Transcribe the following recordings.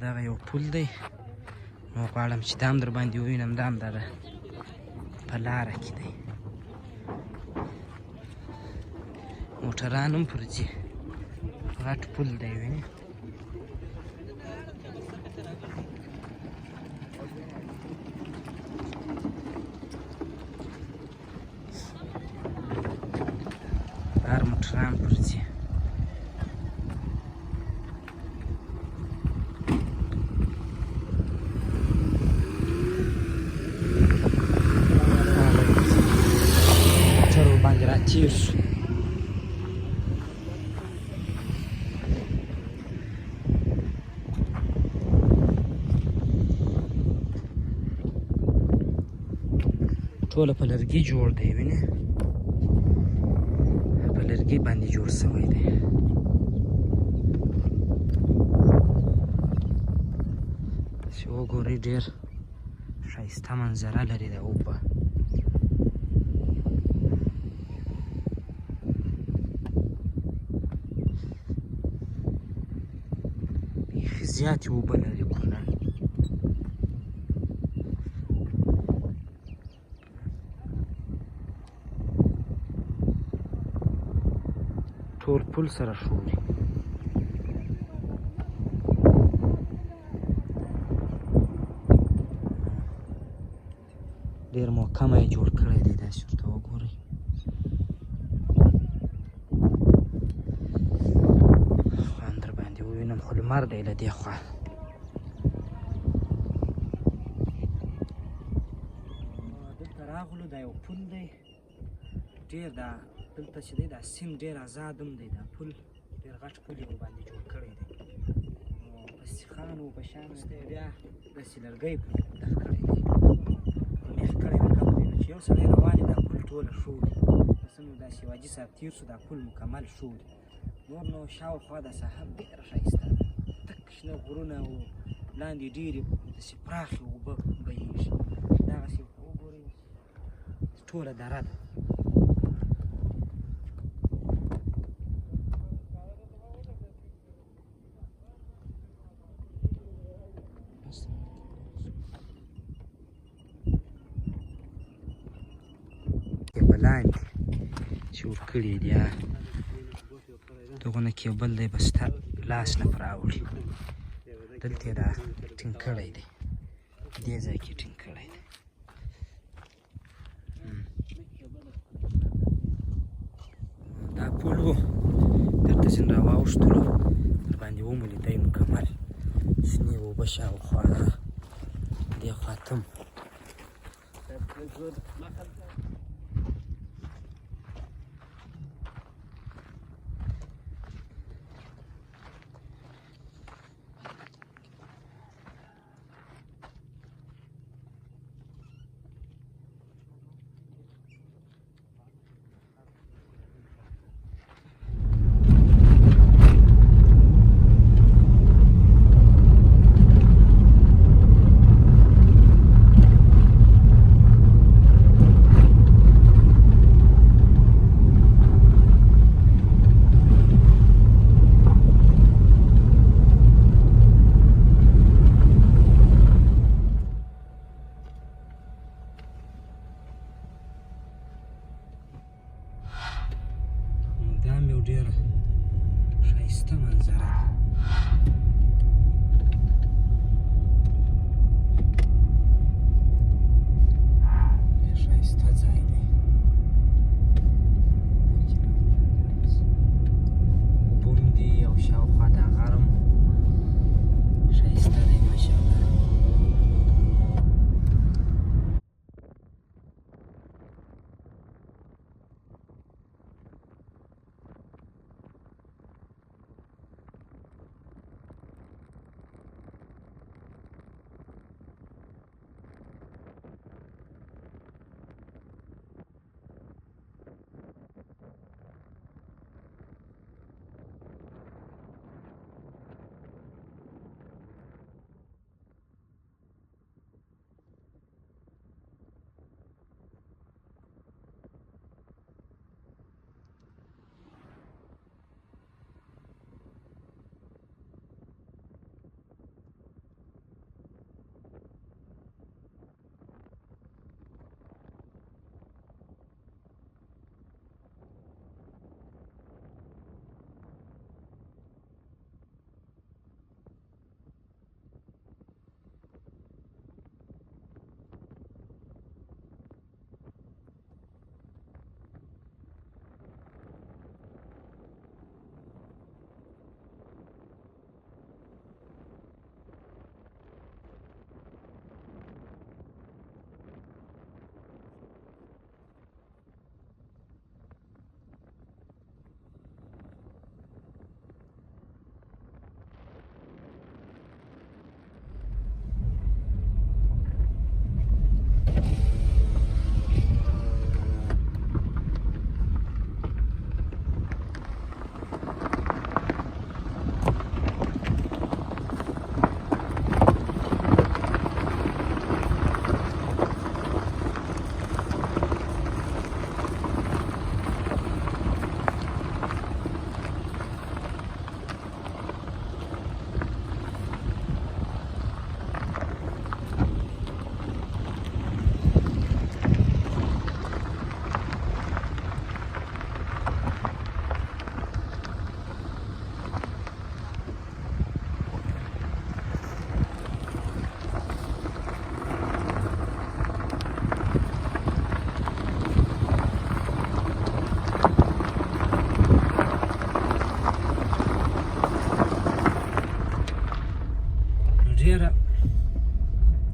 دغه یو پل دی نو غواړم چې دا هم در باندې ووینم دا هم دغه په لاره کې دی موټران هم پر ځي غټ پل دی وینې هر موټران پر ځي موټر ورباندې راتېر شو ټوله په لرګي جوړ دی وینې په لرګي باندې جوړ شوی دی چې وګورئ ډېر ښایسته منظره لري دا اوبه بیخي زیاتې اوبه لري کونړ ټول پل سره ښوري ډېر محکمه یې جوړ کړی دی داسې ورته وګورئ خوند در باندې ووینم خو لمر دی له دې خوا دلته راغلو دا یو پل دی ډېر دا دلته چې دی دا سیند ډېر ازاد هم دی دا پل ډېر غټ پل یې ورباندې جوړ کړی دی نو په سیخانو په شان دی بیا داسې لرګی ډک کړی دی میخ کړی دی کم دی نو چې یو سړی روان دا پل ټوله ښوري مثلا داسې واجي صاحب تېر شو دا پل مکمل ښوري نور نو شاوخوا دا ساحه ډېره ښایسته ده تک شنه غرونه او لاندې ډېرې داسې پراخې اوبه بهیږي دغسې وګورئ ټوله دره ده لاندې چې ورکړي دي دغونه کیبل دی بس ستا لاس نه په راوړي دلته یې دا ټینګ کړی دی دې ځای کې ټینګ کړی دی دا پل و درته سیند راواوښتلو در باندې ومولي دی مکمل شنې اوبه شاوخوا دې خوا ته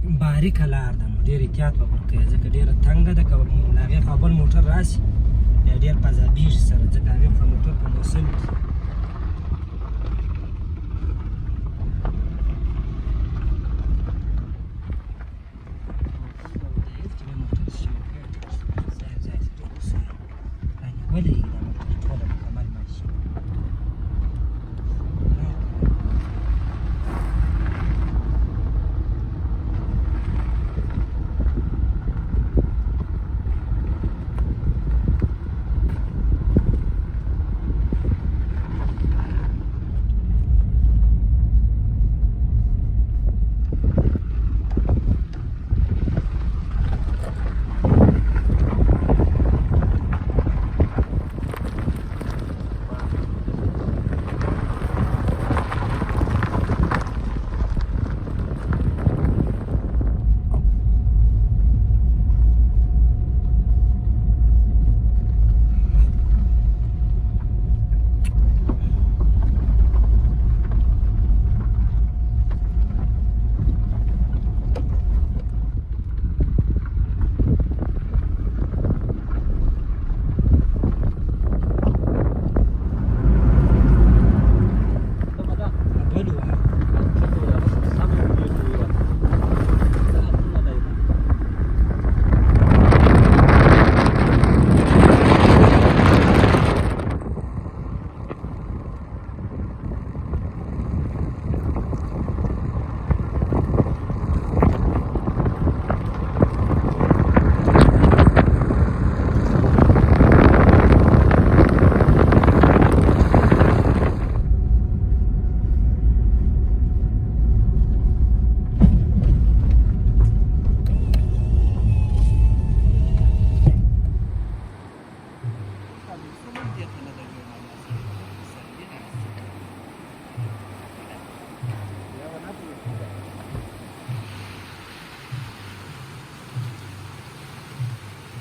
باریکه لار ده نو ډېر احتیاط به وکړئ ځکه ډېره تنګه ده که له هغې خوا بل موټر راشي بیا ډېر پذابېږي سره ځکه هغې خوا موټر په موسم کې ولې دا موټر ټوله مکمل ماشي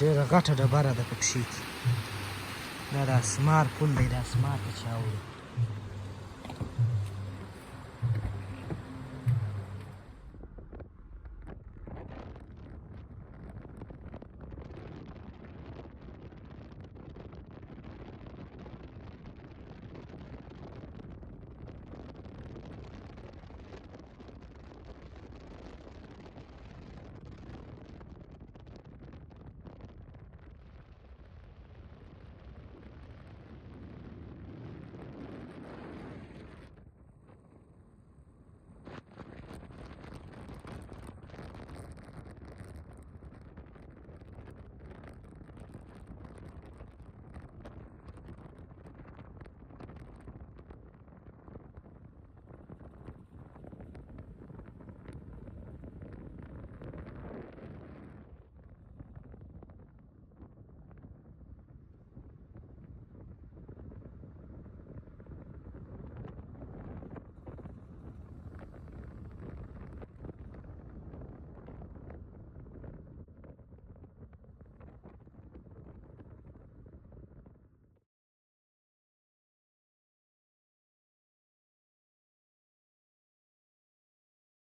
ډېره غټه ډبره ده پکښې دا د اسمار پل دی د اسمار ته چې اوړي